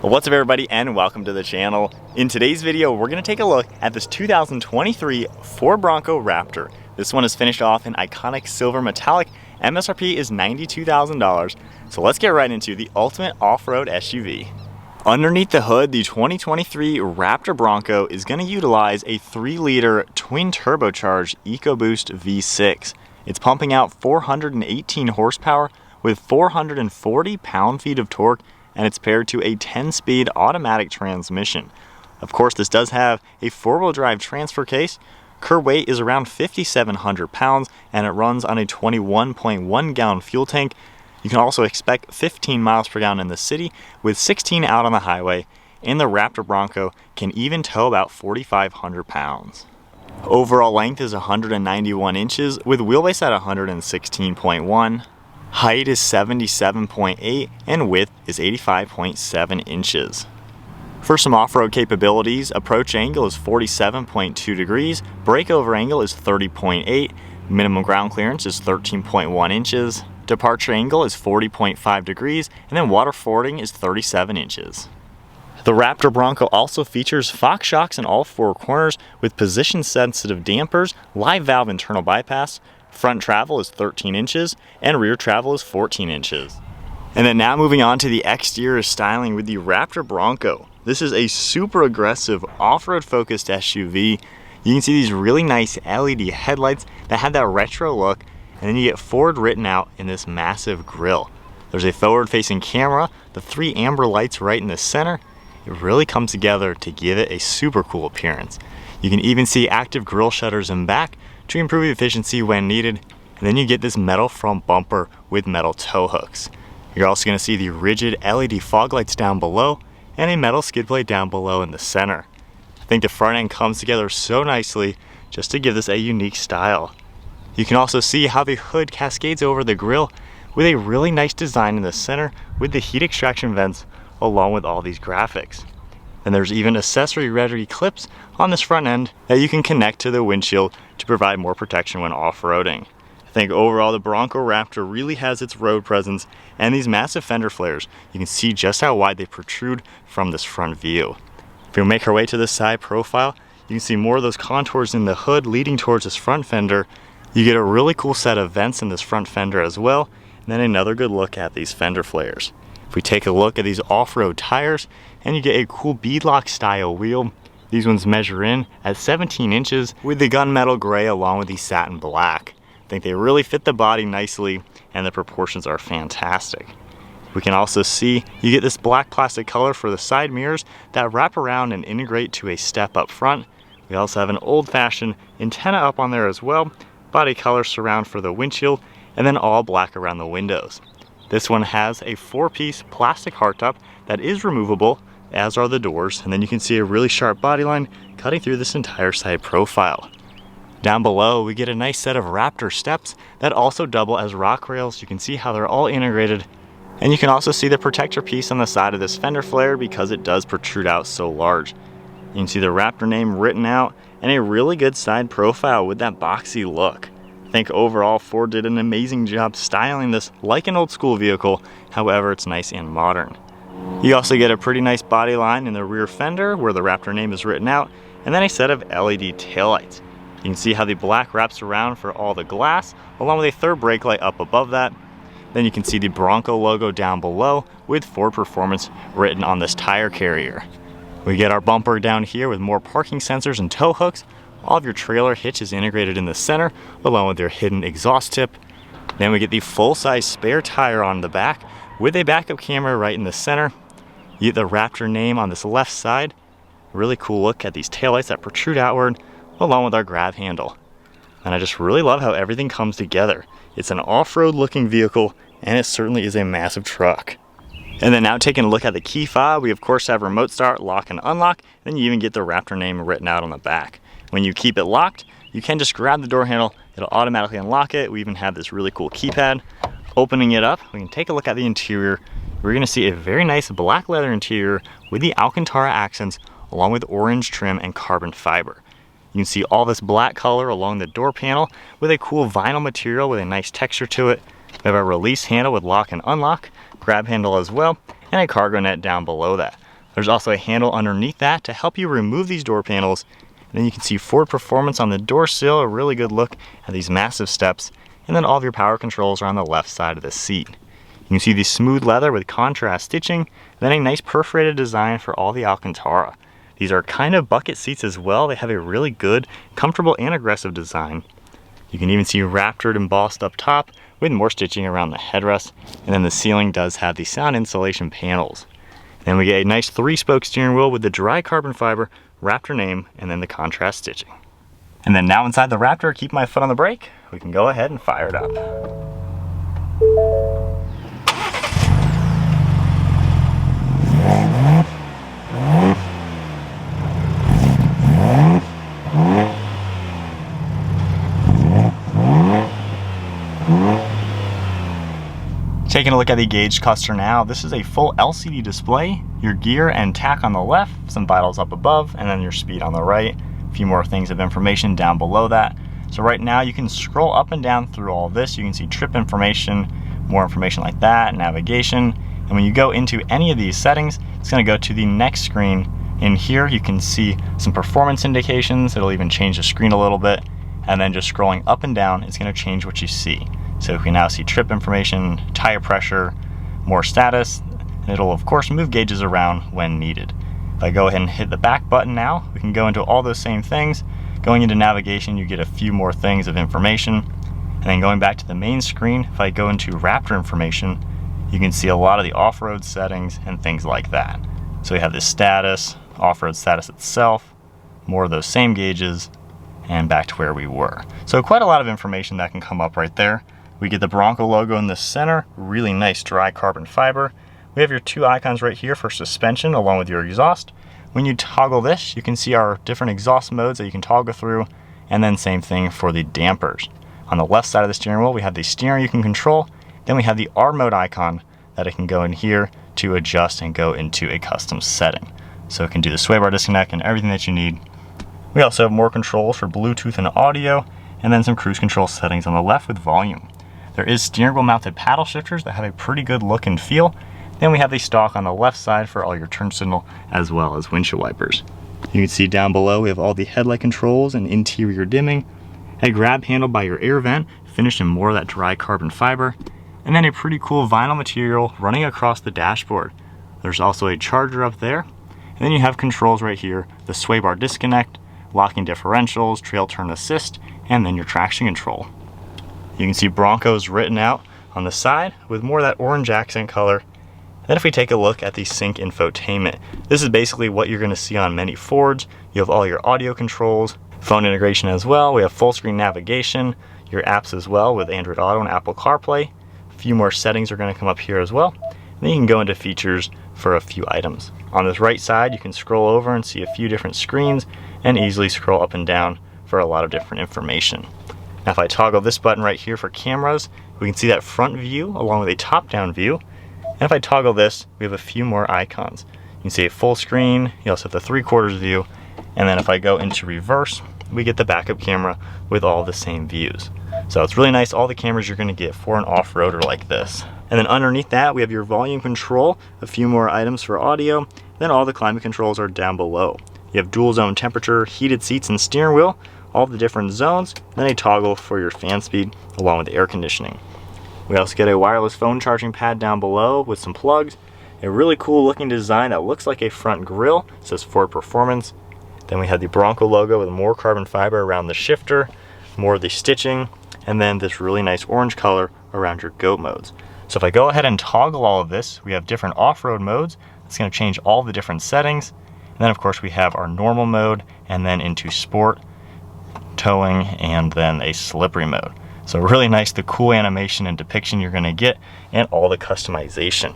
What's up everybody and welcome to the channel. In today's video, we're gonna take a look at this 2023 Ford Bronco Raptor. This one is finished off in iconic silver metallic. MSRP is $92,000. So let's get right into the ultimate off-road SUV. Underneath the hood, the 2023 Raptor Bronco is gonna utilize a 3-liter twin turbocharged EcoBoost V6. It's pumping out 418 horsepower with 440 pound-feet of torque, and it's paired to a 10-speed automatic transmission. Of course, this does have a 4-wheel drive transfer case. Curb weight is around 5,700 pounds, and it runs on a 21.1 gallon fuel tank. You can also expect 15 miles per gallon in the city with 16 out on the highway, and the Raptor Bronco can even tow about 4,500 pounds. Overall length is 191 inches with wheelbase at 116.1. Height is 77.8 and width is 85.7 inches. For some off-road capabilities, approach angle is 47.2 degrees, breakover angle is 30.8, minimum ground clearance is 13.1 inches, departure angle is 40.5 degrees, and then water fording is 37 inches. The Raptor Bronco also features Fox shocks in all 4 corners with position-sensitive dampers, live valve internal bypass. Front travel is 13 inches and rear travel is 14 inches. And then now moving on to the exterior styling with the Raptor Bronco. This is a super aggressive off-road focused SUV. You can see these really nice LED headlights that have that retro look, and then you get Ford written out in this massive grille. There's a forward-facing camera, the 3 amber lights right in the center. It really comes together to give it a super cool appearance. You can even see active grille shutters in back to improve efficiency when needed, and then you get this metal front bumper with metal tow hooks. You're also going to see the rigid LED fog lights down below and a metal skid plate down below in the center. I think the front end comes together so nicely just to give this a unique style. You can also see how the hood cascades over the grille with a really nice design in the center with the heat extraction vents along with all these graphics. And there's even accessory ready clips on this front end that you can connect to the windshield to provide more protection when off-roading. I think overall the Bronco Raptor really has its road presence, and these massive fender flares, you can see just how wide they protrude from this front view. If we make our way to the side profile, you can see more of those contours in the hood leading towards this front fender. You get a really cool set of vents in this front fender as well, and then another good look at these fender flares. If we take a look at these off-road tires, and you get a cool beadlock style wheel. These ones measure in at 17 inches with the gunmetal gray along with the satin black. I think they really fit the body nicely, and the proportions are fantastic. We can also see you get this black plastic color for the side mirrors that wrap around and integrate to a step up front. We also have an old-fashioned antenna up on there as well, body color surround for the windshield, and then all black around the windows. This one has a 4-piece plastic hardtop that is removable, as are the doors, and then you can see a really sharp body line cutting through this entire side profile. Down below, we get a nice set of Raptor steps that also double as rock rails. You can see how they're all integrated, and you can also see the protector piece on the side of this fender flare because it does protrude out so large. You can see the Raptor name written out and a really good side profile with that boxy look. I think overall Ford did an amazing job styling this like an old school vehicle, however it's nice and modern. You also get a pretty nice body line in the rear fender where the Raptor name is written out, and then a set of LED taillights. You can see how the black wraps around for all the glass, along with a third brake light up above that. Then you can see the Bronco logo down below with Ford Performance written on this tire carrier. We get our bumper down here with more parking sensors and tow hooks. All of your trailer hitch is integrated in the center, along with their hidden exhaust tip. Then we get the full-size spare tire on the back with a backup camera right in the center. You get the Raptor name on this left side. Really cool look at these taillights that protrude outward, along with our grab handle. And I just really love how everything comes together. It's an off-road looking vehicle, and it certainly is a massive truck. And then now taking a look at the key fob, we of course have remote start, lock and unlock, and then you even get the Raptor name written out on the back. When you keep it locked, you can just grab the door handle, it'll automatically unlock it. We even have this really cool keypad. Opening it up, we can take a look at the interior. We're gonna see a very nice black leather interior with the alcantara accents along with orange trim and carbon fiber. You can see all this black color along the door panel with a cool vinyl material with a nice texture to it. We have a release handle with lock and unlock, grab handle as well, and a cargo net down below that. There's also a handle underneath that to help you remove these door panels. And then you can see Ford Performance on the door sill, a really good look at these massive steps. And then all of your power controls are on the left side of the seat. You can see the smooth leather with contrast stitching, then a nice perforated design for all the alcantara. These are kind of bucket seats as well. They have a really good, comfortable, and aggressive design. You can even see Raptor embossed up top with more stitching around the headrest. And then the ceiling does have the sound insulation panels. Then we get a nice 3-spoke steering wheel with the dry carbon fiber Raptor name and then the contrast stitching. And then now inside the Raptor, keep my foot on the brake, we can go ahead and fire it up. Taking a look at the gauge cluster now, this is a full LCD display, your gear and tack on the left, some vitals up above, and then your speed on the right. A few more things of information down below that. So right now you can scroll up and down through all this. You can see trip information, more information like that, navigation. And when you go into any of these settings, it's going to go to the next screen. In here you can see some performance indications. It'll even change the screen a little bit. And then just scrolling up and down, it's going to change what you see. So we can now see trip information, tire pressure, more status. And it'll of course move gauges around when needed. If I go ahead and hit the back button now, we can go into all those same things. Going into navigation, you get a few more things of information. And then going back to the main screen, if I go into Raptor information, you can see a lot of the off-road settings and things like that. So we have the status, off-road status itself, more of those same gauges, and back to where we were. So quite a lot of information that can come up right there. We get the Bronco logo in the center, really nice dry carbon fiber. We have your 2 icons right here for suspension along with your exhaust. When you toggle this, you can see our different exhaust modes that you can toggle through, and then same thing for the dampers. On the left side of the steering wheel, we have the steering you can control. Then we have the R mode icon that it can go in here to adjust and go into a custom setting. So it can do the sway bar disconnect and everything that you need. We also have more controls for Bluetooth and audio, and then some cruise control settings on the left with volume. There is steering wheel mounted paddle shifters that have a pretty good look and feel. Then we have the stalk on the left side for all your turn signal as well as windshield wipers. You can see down below we have all the headlight controls and interior dimming, a grab handle by your air vent finished in more of that dry carbon fiber, and then a pretty cool vinyl material running across the dashboard. There's also a charger up there, and then you have controls right here, the sway bar disconnect, locking differentials, trail turn assist, and then your traction control. You can see Bronco's written out on the side with more of that orange accent color. Then if we take a look at the sync infotainment, this is basically what you're going to see on many Fords. You have all your audio controls, phone integration as well. We have full screen navigation, your apps as well with Android Auto and Apple CarPlay. A few more settings are going to come up here as well. And then you can go into features for a few items. On this right side, you can scroll over and see a few different screens and easily scroll up and down for a lot of different information. Now if I toggle this button right here for cameras, we can see that front view along with a top-down view. And if I toggle this, we have a few more icons. You can see a full screen, you also have the 3/4 view, and then if I go into reverse, we get the backup camera with all the same views. So it's really nice, all the cameras you're gonna get for an off-roader like this. And then underneath that, we have your volume control, a few more items for audio, then all the climate controls are down below. You have dual zone temperature, heated seats and steering wheel, all the different zones, then a toggle for your fan speed along with air conditioning. We also get a wireless phone charging pad down below with some plugs, a really cool looking design that looks like a front grille, it says Ford Performance. Then we have the Bronco logo with more carbon fiber around the shifter, more of the stitching, and then this really nice orange color around your GOAT modes. So if I go ahead and toggle all of this, we have different off-road modes. It's going to change all the different settings. And then of course we have our normal mode, and then into sport, towing, and then a slippery mode. So really nice, the cool animation and depiction you're going to get, and all the customization.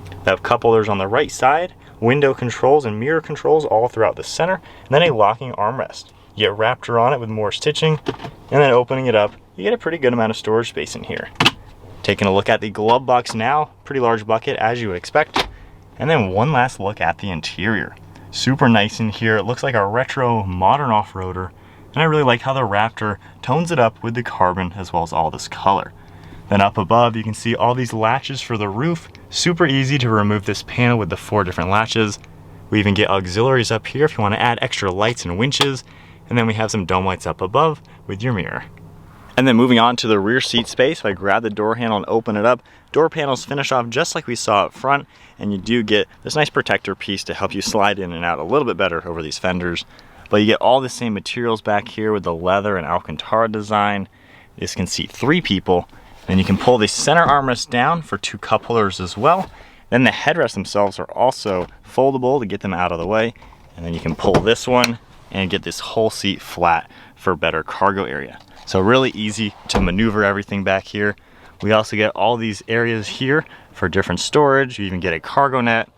We have cup holders on the right side, window controls and mirror controls all throughout the center, and then a locking armrest. You get Raptor on it with more stitching, and then opening it up, you get a pretty good amount of storage space in here. Taking a look at the glove box now, pretty large bucket as you would expect. And then one last look at the interior. Super nice in here, it looks like a retro modern off-roader. And I really like how the Raptor tones it up with the carbon as well as all this color. Then up above, you can see all these latches for the roof. Super easy to remove this panel with the 4 different latches. We even get auxiliaries up here if you want to add extra lights and winches. And then we have some dome lights up above with your mirror. And then moving on to the rear seat space, if I grab the door handle and open it up, door panels finish off just like we saw up front, and you do get this nice protector piece to help you slide in and out a little bit better over these fenders. But you get all the same materials back here with the leather and alcantara design. This can seat 3 people. Then you can pull the center armrest down for 2 cup holders as well. Then the headrests themselves are also foldable to get them out of the way. And then you can pull this one and get this whole seat flat for better cargo area. So really easy to maneuver everything back here. We also get all these areas here for different storage. You even get a cargo net,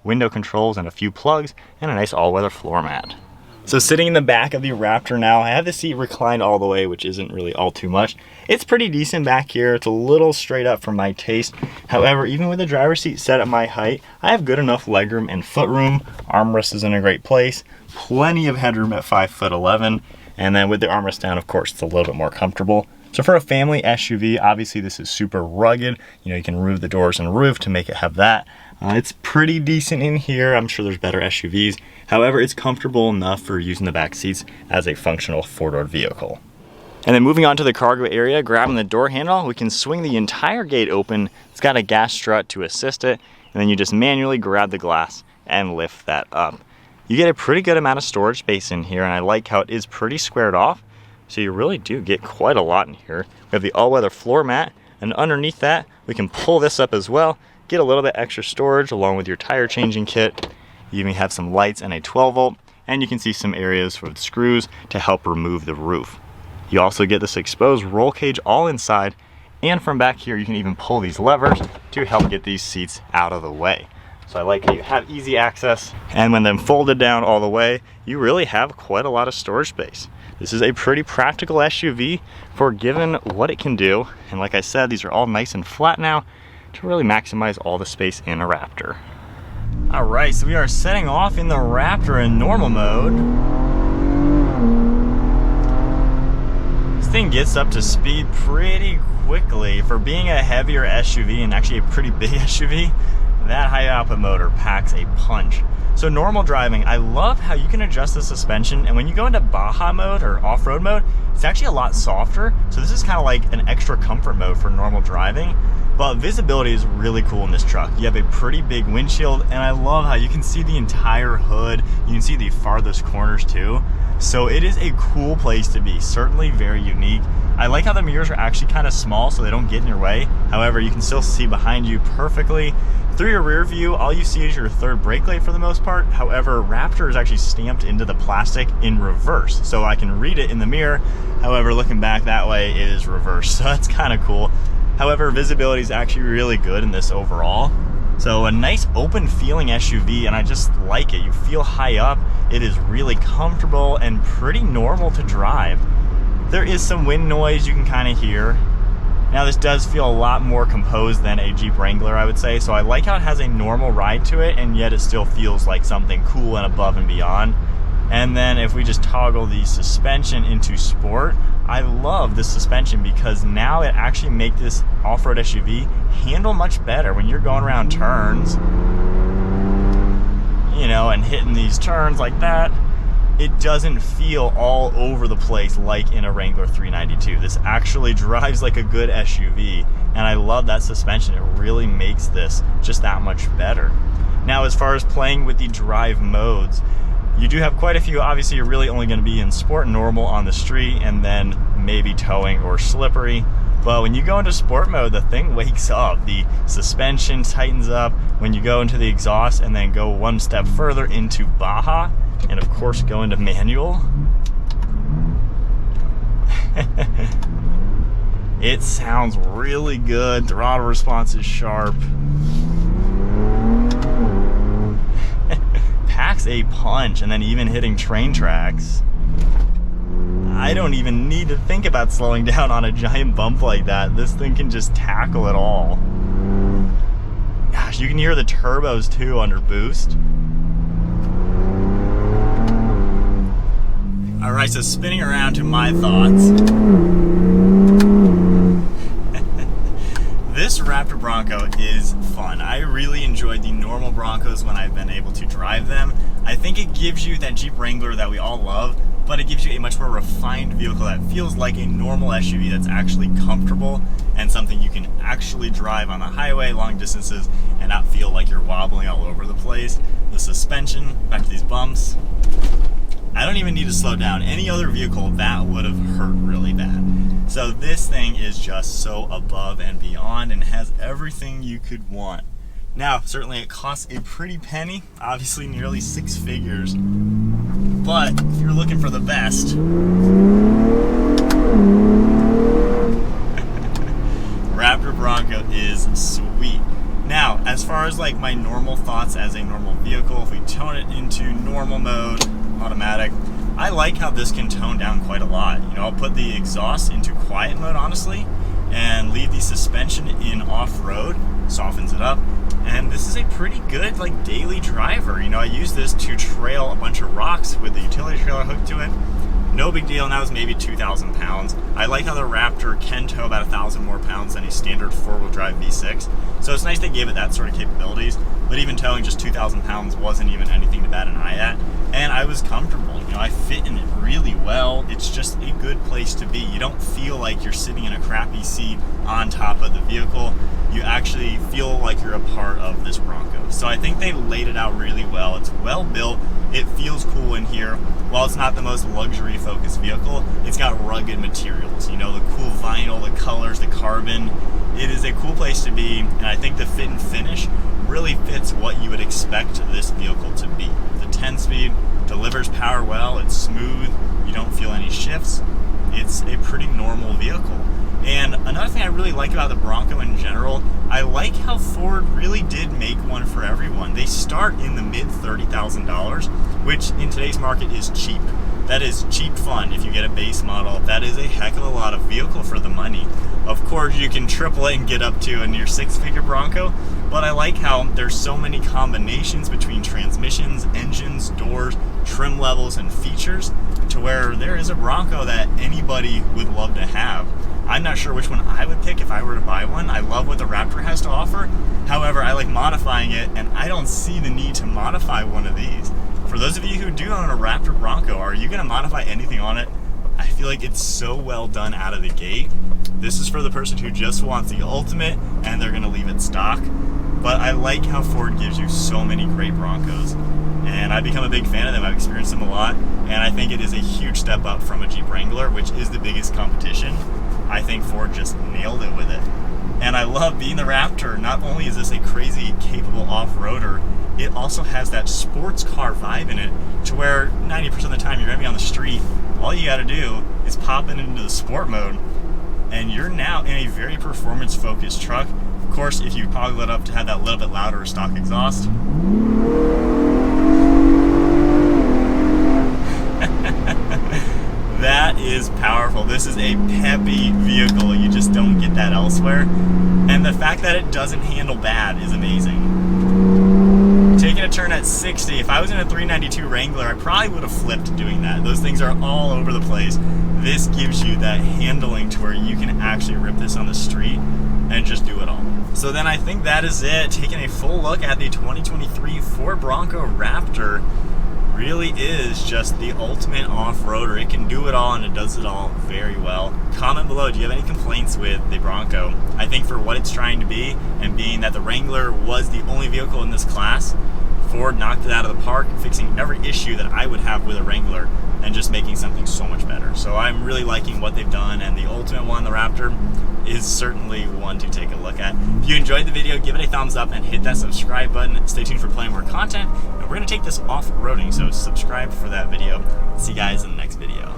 window controls, and a few plugs, and a nice all-weather floor mat. So sitting in the back of the Raptor now, I have the seat reclined all the way, which isn't really all too much. It's pretty decent back here. It's a little straight up for my taste. However, even with the driver's seat set at my height, I have good enough legroom and footroom. Armrest is in a great place. Plenty of headroom at 5'11". And then with the armrest down, of course, it's a little bit more comfortable. So for a family SUV, obviously this is super rugged. You know, you can remove the doors and roof to make it have that. It's pretty decent in here. I'm sure there's better SUVs. However, it's comfortable enough for using the back seats as a functional four-door vehicle. And then moving on to the cargo area, grabbing the door handle, we can swing the entire gate open. It's got a gas strut to assist it, and then you just manually grab the glass and lift that up. You get a pretty good amount of storage space in here, and I like how it is pretty squared off, so you really do get quite a lot in here. We have the all-weather floor mat, and underneath that, we can pull this up as well, get a little bit extra storage along with your tire changing kit. You even have some lights and a 12 volt, and you can see some areas for the screws to help remove the roof. You also get this exposed roll cage all inside, and from back here you can even pull these levers to help get these seats out of the way. So I like how you have easy access, and when they're folded down all the way, you really have quite a lot of storage space. This is a pretty practical SUV for given what it can do, and like I said, these are all nice and flat now to really maximize all the space in a Raptor. All right, so we are setting off in the Raptor in normal mode. This thing gets up to speed pretty quickly. For being a heavier SUV, and actually a pretty big SUV, that high output motor packs a punch. So normal driving, I love how you can adjust the suspension, and when you go into Baja mode or off-road mode, it's actually a lot softer. So this is kind of like an extra comfort mode for normal driving. But visibility is really cool in this truck. You have a pretty big windshield, and I love how you can see the entire hood. You can see the farthest corners too. So it is a cool place to be, certainly very unique. I like how the mirrors are actually kind of small so they don't get in your way. However, you can still see behind you perfectly. Through your rear view, all you see is your third brake light for the most part. However, Raptor is actually stamped into the plastic in reverse, so I can read it in the mirror. However, looking back that way, it is reversed, so that's kind of cool. However, visibility is actually really good in this overall. So a nice open feeling SUV, and I just like it. You feel high up, it is really comfortable and pretty normal to drive. There is some wind noise you can kind of hear. Now this does feel a lot more composed than a Jeep Wrangler, I would say, so I like how it has a normal ride to it, and yet it still feels like something cool and above and beyond. And then if we just toggle the suspension into sport, I love this suspension because now it actually makes this off-road SUV handle much better when you're going around turns, you know, and hitting these turns like that. It doesn't feel all over the place like in a Wrangler 392. This actually drives like a good SUV, and I love that suspension. It really makes this just that much better. Now, as far as playing with the drive modes, you do have quite a few. Obviously, you're really only going to be in sport and normal on the street, and then maybe towing or slippery. But when you go into sport mode, the thing wakes up. The suspension tightens up when you go into the exhaust, and then go one step further into Baja, and of course go into manual. It sounds really good. Throttle response is sharp. Packs a punch, and then even hitting train tracks. I don't even need to think about slowing down on a giant bump like that. This thing can just tackle it all. Gosh, you can hear the turbos too under boost. Alright, so spinning around to my thoughts. This Raptor Bronco is fun. I really enjoyed the normal Broncos when I've been able to drive them. I think it gives you that Jeep Wrangler that we all love, but it gives you a much more refined vehicle that feels like a normal SUV that's actually comfortable and something you can actually drive on the highway long distances and not feel like you're wobbling all over the place. The suspension, back to these bumps, I don't even need to slow down. Any other vehicle, that would have hurt really bad. So this thing is just so above and beyond and has everything you could want. Now, certainly it costs a pretty penny, obviously nearly 6 figures, but if you're looking for the best, Raptor Bronco is sweet. Now, as far as like my normal thoughts as a normal vehicle, if we tone it into normal mode, automatic, I like how this can tone down quite a lot. You know, I'll put the exhaust into quiet mode, honestly, and leave the suspension in off-road, softens it up, and this is a pretty good like daily driver. You know, I use this to trail a bunch of rocks with the utility trailer hooked to it. No big deal, and that was maybe 2,000 pounds. I like how the Raptor can tow about 1,000 more pounds than a standard four-wheel drive V6. So it's nice they gave it that sort of capabilities, but even towing just 2,000 pounds wasn't even anything to bat an eye at. And I was comfortable, you know, I fit in it really well. It's just a good place to be. You don't feel like you're sitting in a crappy seat on top of the vehicle. You actually feel like you're a part of this Bronco. So I think they laid it out really well. It's well built. It feels cool in here. While it's not the most luxury focused vehicle, it's got rugged materials. You know, the cool vinyl, the colors, the carbon. It is a cool place to be, and I think the fit and finish really fits what you would expect this vehicle to be. The 10-speed delivers power well, it's smooth, you don't feel any shifts. It's a pretty normal vehicle. And another thing I really like about the Bronco in general, I like how Ford really did make one for everyone. They start in the mid $30,000, which in today's market is cheap. That is cheap fun if you get a base model. That is a heck of a lot of vehicle for the money. Of course, you can triple it and get up to a near 6-figure Bronco, but I like how there's so many combinations between transmissions, engines, doors, trim levels, and features to where there is a Bronco that anybody would love to have. I'm not sure which one I would pick if I were to buy one. I love what the Raptor has to offer. However, I like modifying it, and I don't see the need to modify one of these. For those of you who do own a Raptor Bronco, are you going to modify anything on it? I feel like it's so well done out of the gate. This is for the person who just wants the ultimate, and they're going to leave it stock. But I like how Ford gives you so many great Broncos, and I've become a big fan of them. I've experienced them a lot, and I think it is a huge step up from a Jeep Wrangler, which is the biggest competition. I think Ford just nailed it with it. And I love being the Raptor. Not only is this a crazy capable off-roader, it also has that sports car vibe in it to where 90% of the time you're gonna be on the street, all you gotta do is pop it into the sport mode and you're now in a very performance focused truck. Of course, if you toggle it up to have that little bit louder stock exhaust, that is powerful. This is a peppy vehicle. You just don't get that elsewhere. And the fact that it doesn't handle bad is amazing. Taking a turn at 60, if I was in a 392 Wrangler, I probably would have flipped doing that. Those things are all over the place. This gives you that handling to where you can actually rip this on the street and just do it all. So then I think that is it. Taking a full look at the 2023 Ford Bronco Raptor. Really is just the ultimate off-roader. It can do it all and it does it all very well. Comment below, do you have any complaints with the Bronco? I think for what it's trying to be, and being that the Wrangler was the only vehicle in this class, Ford knocked it out of the park, fixing every issue that I would have with a Wrangler and just making something so much better. So I'm really liking what they've done, and the ultimate one, the Raptor, is certainly one to take a look at. If you enjoyed the video, give it a thumbs up and hit that subscribe button. Stay tuned for plenty more content, and we're gonna take this off-roading, so subscribe for that video. See you guys in the next video.